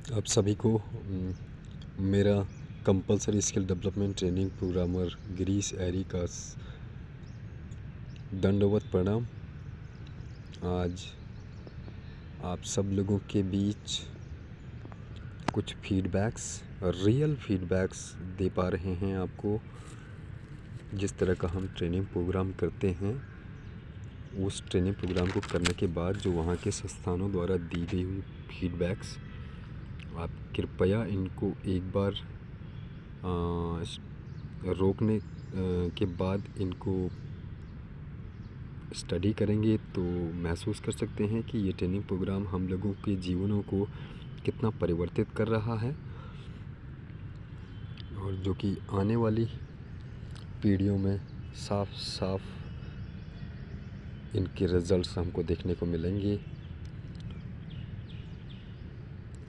आप सभी को मेरा compulsory skill development training programmer Girish Eri का दंडवत प्रणाम। आज आप सब लोगों के बीच कुछ रियल फीडबैक्स दे पा रहे हैं आपको। जिस तरह का हम ट्रेनिंग प्रोग्राम करते हैं, उस ट्रेनिंग प्रोग्राम को करने के बाद जो वहाँ के संस्थानों द्वारा दी गई हुई फीडबैक्स, आप कृपया इनको एक बार रोकने के बाद इनको स्टडी करेंगे तो महसूस कर सकते हैं कि ये ट्रेनिंग प्रोग्राम हम लोगों के जीवनों को कितना परिवर्तित कर रहा है, और जो कि आने वाली पीढ़ियों में साफ साफ इनके रिजल्ट्स हमको देखने को मिलेंगे।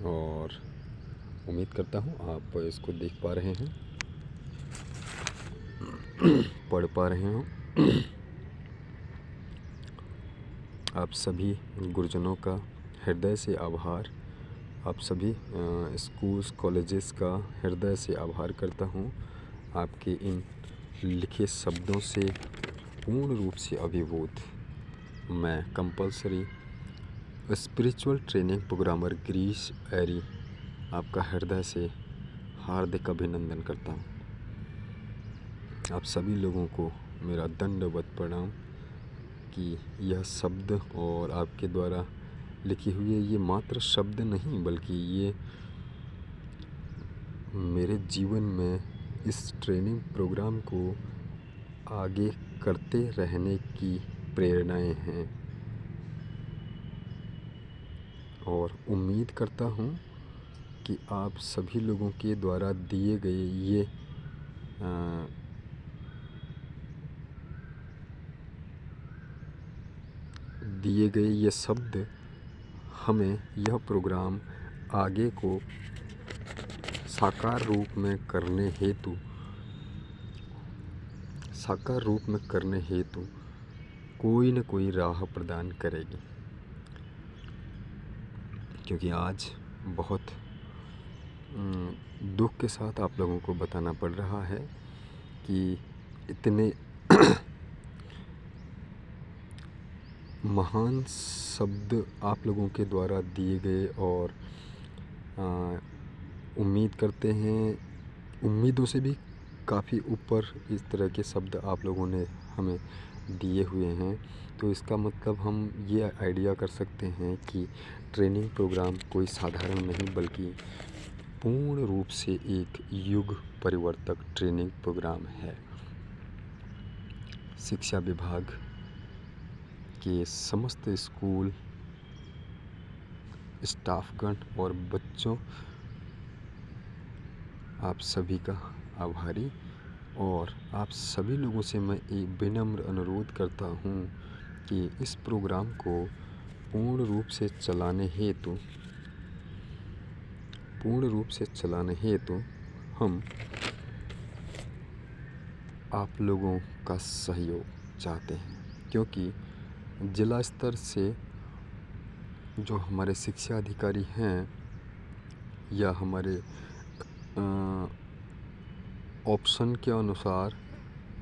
और उम्मीद करता हूँ आप इसको देख पा रहे हैं, पढ़ पा रहे हो। आप सभी गुरुजनों का हृदय से आभार। आप सभी स्कूल्स कॉलेजेस का हृदय से आभार करता हूँ। आपके इन लिखे शब्दों से पूर्ण रूप से अभिभूत मैं compulsory spiritual training programmer Girish Eri आपका हृदय से हार्दिक अभिनंदन करता हूँ। आप सभी लोगों को मेरा दंडवत प्रणाम कि यह शब्द और आपके द्वारा लिखी हुई ये मात्र शब्द नहीं, बल्कि ये मेरे जीवन में इस ट्रेनिंग प्रोग्राम को आगे करते रहने की प्रेरणाएं हैं। और उम्मीद करता हूँ कि आप सभी लोगों के द्वारा दिए गए ये शब्द हमें यह प्रोग्राम आगे को साकार रूप में करने हेतु कोई न कोई राह प्रदान करेगी। क्योंकि आज बहुत दुख के साथ आप लोगों को बताना पड़ रहा है कि इतने महान शब्द आप लोगों के द्वारा दिए गए, और उम्मीद करते हैं उम्मीदों से भी काफ़ी ऊपर इस तरह के शब्द आप लोगों ने हमें दिए हुए हैं। तो इसका मतलब हम ये आइडिया कर सकते हैं कि ट्रेनिंग प्रोग्राम कोई साधारण नहीं, बल्कि पूर्ण रूप से एक युग परिवर्तक ट्रेनिंग प्रोग्राम है। शिक्षा विभाग के समस्त स्कूल स्टाफगण और बच्चों, आप सभी का आभारी। और आप सभी लोगों से मैं एक विनम्र अनुरोध करता हूँ कि इस प्रोग्राम को पूर्ण रूप से चलाने हेतु हम आप लोगों का सहयोग चाहते हैं। क्योंकि जिला स्तर से जो हमारे शिक्षा अधिकारी हैं, या हमारे ऑप्शन के अनुसार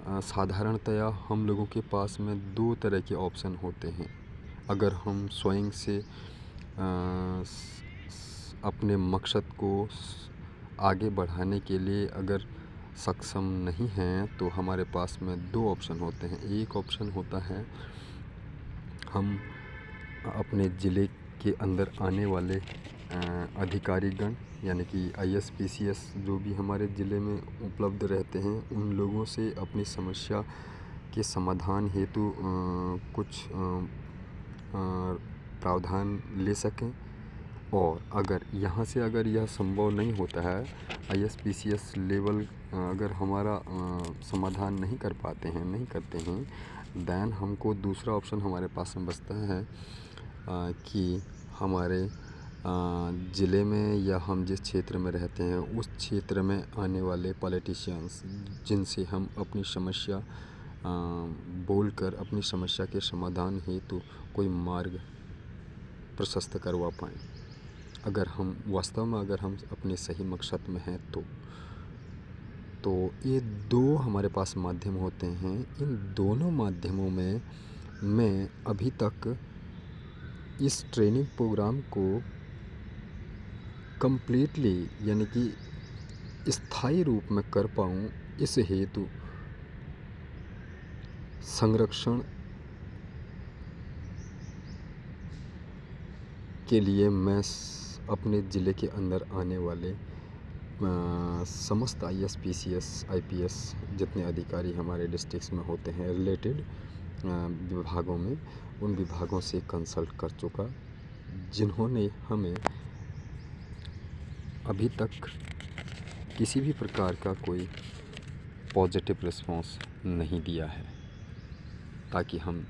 साधारणतया हम लोगों के पास में 2 तरह के ऑप्शन होते हैं। अगर हम स्वयं से अपने मकसद को आगे बढ़ाने के लिए अगर सक्षम नहीं हैं, तो हमारे पास में 2 ऑप्शन होते हैं। एक ऑप्शन होता है हम अपने ज़िले के अंदर आने वाले अधिकारीगण, यानी कि IS PCS जो भी हमारे ज़िले में उपलब्ध रहते हैं, उन लोगों से अपनी समस्या के समाधान हेतु कुछ प्रावधान ले सकें। और अगर यहाँ से यह संभव नहीं होता है, IS PCS लेवल अगर हमारा समाधान नहीं करते हैं, दैन हमको दूसरा ऑप्शन हमारे पास में बचता है कि हमारे ज़िले में या हम जिस क्षेत्र में रहते हैं, उस क्षेत्र में आने वाले पॉलिटिशियंस, जिनसे हम अपनी समस्या बोलकर अपनी समस्या के समाधान हेतु कोई मार्ग प्रशस्त करवा पाएँ। अगर हम वास्तव में अगर हम अपने सही मकसद में हैं तो ये दो हमारे पास माध्यम होते हैं। इन दोनों माध्यमों में मैं अभी तक इस ट्रेनिंग प्रोग्राम को कम्प्लीटली यानी कि स्थायी रूप में कर पाऊँ, इस हेतु संरक्षण के लिए मैं अपने ज़िले के अंदर आने वाले समस्त IAS PCS IPS जितने अधिकारी हमारे डिस्ट्रिक्ट्स में होते हैं रिलेटेड विभागों में, उन विभागों से कंसल्ट कर चुका, जिन्होंने हमें अभी तक किसी भी प्रकार का कोई पॉजिटिव रिस्पांस नहीं दिया है, ताकि हम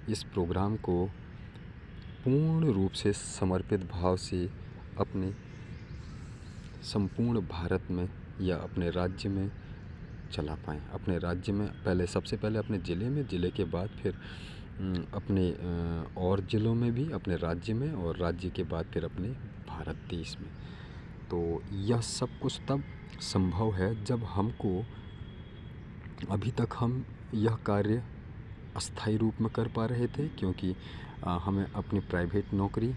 इस प्रोग्राम को पूर्ण रूप से समर्पित भाव से अपने संपूर्ण भारत में या अपने राज्य में चला पाएँ। अपने राज्य में पहले, सबसे पहले अपने ज़िले में, ज़िले के बाद फिर अपने और ज़िलों में भी, अपने राज्य में, और राज्य के बाद फिर अपने भारत देश में। तो यह सब कुछ तब संभव है जब हमको, अभी तक हम यह कार्य अस्थायी रूप में कर पा रहे थे, क्योंकि हमें अपनी प्राइवेट नौकरी,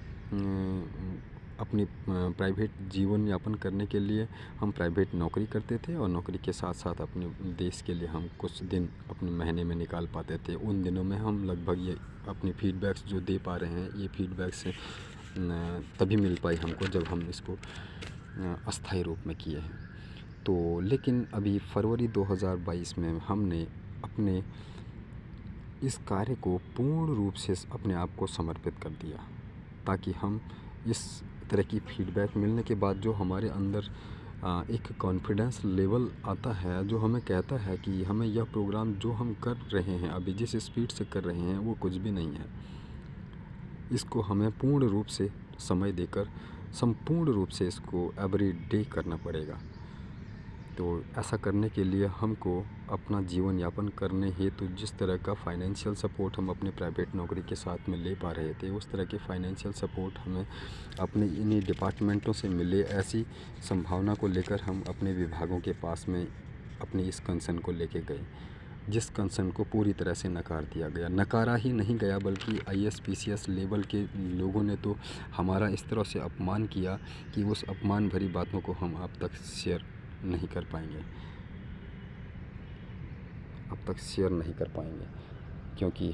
अपनी प्राइवेट जीवन यापन करने के लिए हम प्राइवेट नौकरी करते थे, और नौकरी के साथ साथ अपने देश के लिए हम कुछ दिन अपने महीने में निकाल पाते थे। उन दिनों में हम लगभग ये अपनी फीडबैक्स जो दे पा रहे हैं, ये फीडबैक से तभी मिल पाई हमको जब हम इसको अस्थायी रूप में किए हैं। तो लेकिन अभी फरवरी 2022 में हमने अपने इस कार्य को पूर्ण रूप से अपने आप को समर्पित कर दिया, ताकि हम इस तरह की फीडबैक मिलने के बाद जो हमारे अंदर एक कॉन्फिडेंस लेवल आता है, जो हमें कहता है कि हमें यह प्रोग्राम जो हम कर रहे हैं अभी, जिस स्पीड से कर रहे हैं, वो कुछ भी नहीं है। इसको हमें पूर्ण रूप से समय देकर संपूर्ण रूप से इसको एवरी डे करना पड़ेगा। तो ऐसा करने के लिए हमको अपना जीवन यापन करने हेतु जिस तरह का फाइनेंशियल सपोर्ट हम अपने प्राइवेट नौकरी के साथ में ले पा रहे थे, उस तरह के फाइनेंशियल सपोर्ट हमें अपने इन्हीं डिपार्टमेंटों से मिले, ऐसी संभावना को लेकर हम अपने विभागों के पास में अपनी इस कंसर्न को लेके गए, जिस कंसर्न को पूरी तरह से नकार दिया गया। नकारा ही नहीं गया, बल्कि IAS PCS लेवल के लोगों ने तो हमारा इस तरह से अपमान किया कि उस अपमान भरी बातों को हम अब तक शेयर नहीं कर पाएंगे, क्योंकि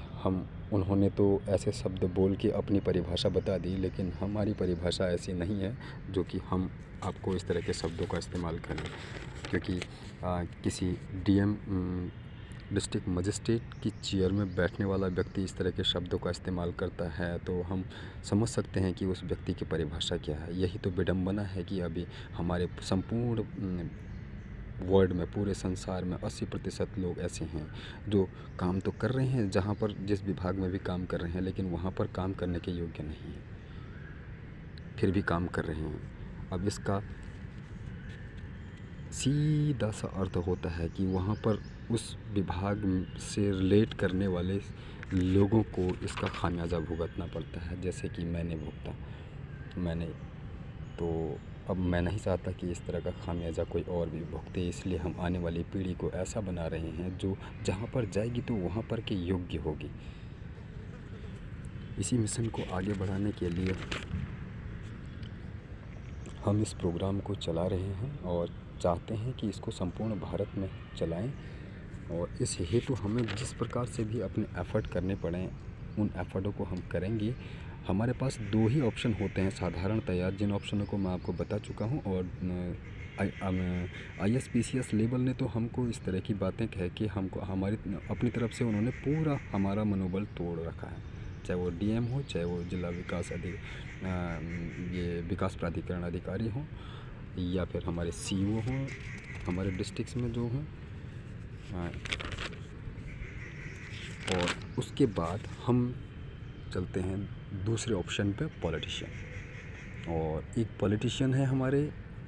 उन्होंने तो ऐसे शब्द बोल के अपनी परिभाषा बता दी, लेकिन हमारी परिभाषा ऐसी नहीं है जो कि हम आपको इस तरह के शब्दों का इस्तेमाल करें। क्योंकि किसी DM डिस्ट्रिक्ट मजिस्ट्रेट की चेयर में बैठने वाला व्यक्ति इस तरह के शब्दों का इस्तेमाल करता है, तो हम समझ सकते हैं कि उस व्यक्ति की परिभाषा क्या है। यही तो विडंबना है कि अभी हमारे संपूर्ण वर्ल्ड में, पूरे संसार में 80% लोग ऐसे हैं जो काम तो कर रहे हैं, जहाँ पर जिस विभाग में भी काम कर रहे हैं, लेकिन वहाँ पर काम करने के योग्य नहीं है, फिर भी काम कर रहे हैं। अब इसका सीधा सा अर्थ होता है कि वहाँ पर उस विभाग से रिलेट करने वाले लोगों को इसका खामियाजा भुगतना पड़ता है, जैसे कि मैंने तो अब मैं नहीं चाहता कि इस तरह का खामियाजा कोई और भी भुगते, इसलिए हम आने वाली पीढ़ी को ऐसा बना रहे हैं जो जहाँ पर जाएगी तो वहाँ पर के योग्य होगी। इसी मिशन को आगे बढ़ाने के लिए हम इस प्रोग्राम को चला रहे हैं और चाहते हैं कि इसको संपूर्ण भारत में चलाएं, और इस हेतु हमें जिस प्रकार से भी अपने एफ़र्ट करने पड़ें, उन एफ़र्टों को हम करेंगे। हमारे पास 2 ही ऑप्शन होते हैं साधारणतया, जिन ऑप्शनों को मैं आपको बता चुका हूं, और IAS PCS लेवल ने तो हमको इस तरह की बातें कह के हमको हमारी अपनी तरफ से उन्होंने पूरा हमारा मनोबल तोड़ रखा है, चाहे वो DM हो, चाहे वो जिला विकास प्राधिकरण अधिकारी हों, या फिर हमारे CO हों हमारे डिस्ट्रिक्ट्स में जो हैं। और उसके बाद हम चलते हैं दूसरे ऑप्शन पे, पॉलिटिशियन। और एक पॉलिटिशियन है हमारे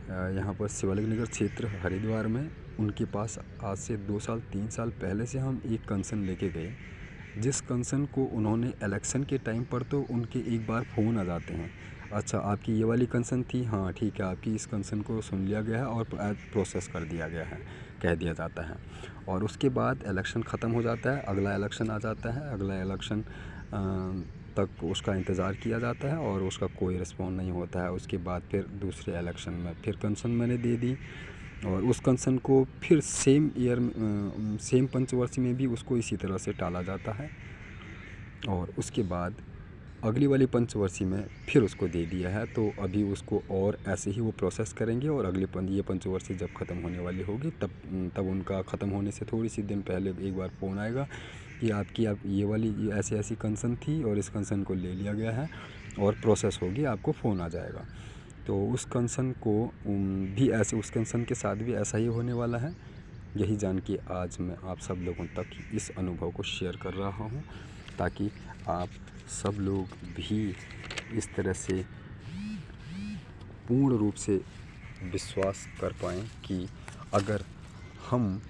यहाँ पर शिवालिक नगर क्षेत्र हरिद्वार में, उनके पास आज से 2 साल 3 साल पहले से हम एक कंसर्न लेके गए, जिस कंसर्न को उन्होंने इलेक्शन के टाइम पर तो उनके एक बार फ़ोन आ जाते हैं, अच्छा, आपकी ये वाली कंसर्न थी, हाँ ठीक है, आपकी इस कंसर्न को सुन लिया गया है और प्रोसेस कर दिया गया है, कह दिया जाता है। और उसके बाद इलेक्शन ख़त्म हो जाता है, अगला इलेक्शन आ जाता है। अगला इलेक्शन तक उसका इंतज़ार किया जाता है और उसका कोई रिस्पॉन्स नहीं होता है। उसके बाद फिर दूसरे इलेक्शन में फिर कंसर्न मैंने दे दी और उस कंसर्न को फिर सेम सेम पंचवर्षीय में भी उसको इसी तरह से टाला जाता है। और उसके बाद अगली वाली पंचवर्षीय में फिर उसको दे दिया है, तो अभी उसको और ऐसे ही वो प्रोसेस करेंगे और ये पंचवर्षीय जब ख़त्म होने वाली होगी तब उनका ख़त्म होने से थोड़ी सी दिन पहले एक बार फ़ोन आएगा कि आपकी ये वाली ऐसी ऐसी कंसर्न थी और इस कंसर्न को ले लिया गया है और प्रोसेस होगी, आपको फ़ोन आ जाएगा। तो उस कंसर्न को भी ऐसे उस कंसर्न के साथ भी ऐसा ही होने वाला है। यही जान के आज मैं आप सब लोगों तक इस अनुभव को शेयर कर रहा हूँ, ताकि आप सब लोग भी इस तरह से पूर्ण रूप से विश्वास कर पाएँ कि अगर हम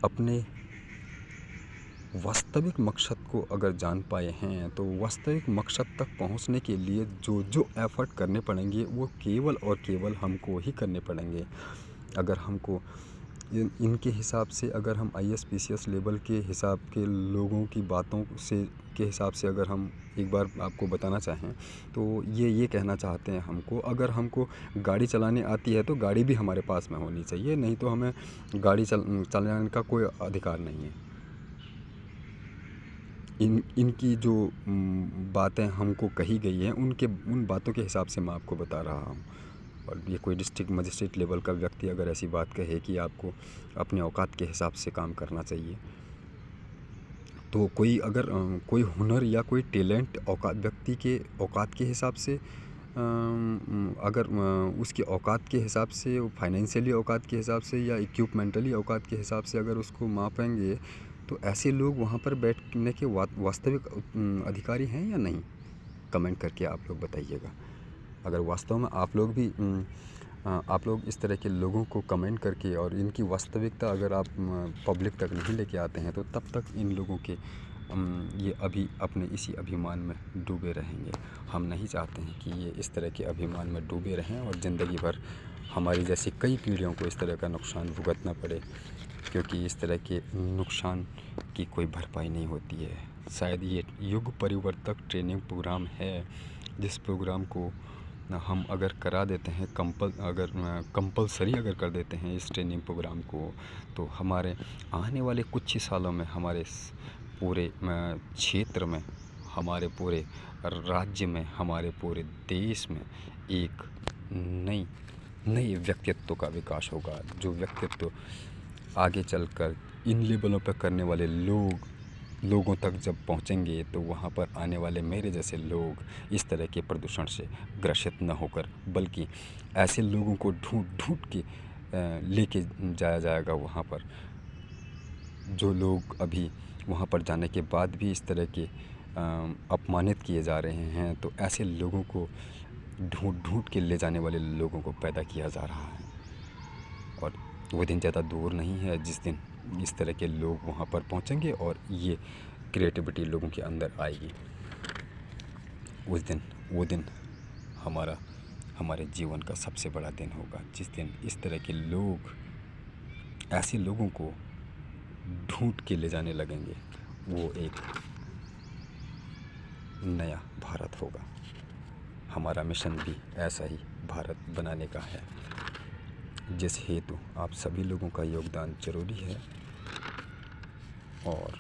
अपने वास्तविक मकसद को अगर जान पाए हैं, तो वास्तविक मकसद तक पहुंचने के लिए जो जो एफ़र्ट करने पड़ेंगे वो केवल और केवल हमको ही करने पड़ेंगे। अगर हमको इनके हिसाब से, अगर हम आईएएस पीसीएस लेवल के हिसाब के लोगों की बातों से के हिसाब से अगर हम एक बार आपको बताना चाहें, तो ये कहना चाहते हैं हमको, अगर हमको गाड़ी चलाने आती है तो गाड़ी भी हमारे पास में होनी चाहिए, नहीं तो हमें गाड़ी चलाने का कोई अधिकार नहीं है। इनकी जो बातें हमको कही गई हैं, उन बातों के हिसाब से मैं आपको बता रहा हूँ। और ये कोई डिस्ट्रिक्ट मजिस्ट्रेट लेवल का व्यक्ति अगर ऐसी बात कहे कि आपको अपने औकात के हिसाब से काम करना चाहिए, तो कोई अगर कोई हुनर या कोई टैलेंट व्यक्ति के औकात के हिसाब से, अगर उसकी औकात के हिसाब से, फाइनेंशियली औकात के हिसाब से या इक्विपमेंटली औकात के हिसाब से अगर उसको मापेंगे, तो ऐसे लोग वहाँ पर बैठने के वास्तविक अधिकारी हैं या नहीं? कमेंट करके आप लोग बताइएगा। अगर वास्तव में आप लोग इस तरह के लोगों को कमेंट करके और इनकी वास्तविकता अगर आप पब्लिक तक नहीं लेके आते हैं, तो तब तक इन लोगों के ये अभी अपने इसी अभिमान में डूबे रहेंगे। हम नहीं चाहते हैं कि ये इस तरह के अभिमान में डूबे रहें और ज़िंदगी भर हमारी जैसी कई पीढ़ियों को इस तरह का नुकसान भुगतना पड़े, क्योंकि इस तरह के नुकसान की कोई भरपाई नहीं होती है। शायद ये युग परिवर्तक ट्रेनिंग प्रोग्राम है, जिस प्रोग्राम को हम अगर करा देते हैं, कंपलसरी अगर कर देते हैं इस ट्रेनिंग प्रोग्राम को, तो हमारे आने वाले कुछ ही सालों में हमारे पूरे क्षेत्र में, हमारे पूरे राज्य में, हमारे पूरे देश में एक नई व्यक्तित्व का विकास होगा। जो व्यक्तित्व आगे चलकर इन लेवलों पर करने वाले लोगों तक जब पहुंचेंगे, तो वहां पर आने वाले मेरे जैसे लोग इस तरह के प्रदूषण से ग्रसित न होकर, बल्कि ऐसे लोगों को ढूंढ के लेके जाया जाएगा वहां पर, जो लोग अभी वहां पर जाने के बाद भी इस तरह के अपमानित किए जा रहे हैं। तो ऐसे लोगों को ढूंढ के ले जाने वाले लोगों को पैदा किया जा रहा है, और वो दिन ज़्यादा दूर नहीं है जिस दिन इस तरह के लोग वहाँ पर पहुँचेंगे और ये क्रिएटिविटी लोगों के अंदर आएगी। वो दिन हमारे जीवन का सबसे बड़ा दिन होगा, जिस दिन इस तरह के लोग ऐसे लोगों को ढूंढ के ले जाने लगेंगे। वो एक नया भारत होगा। हमारा मिशन भी ऐसा ही भारत बनाने का है, जिस हेतु आप सभी लोगों का योगदान ज़रूरी है। और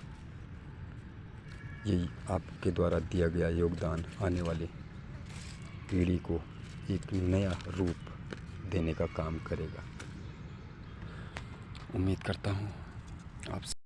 यही आपके द्वारा दिया गया योगदान आने वाली पीढ़ी को एक नया रूप देने का काम करेगा। उम्मीद करता हूँ आप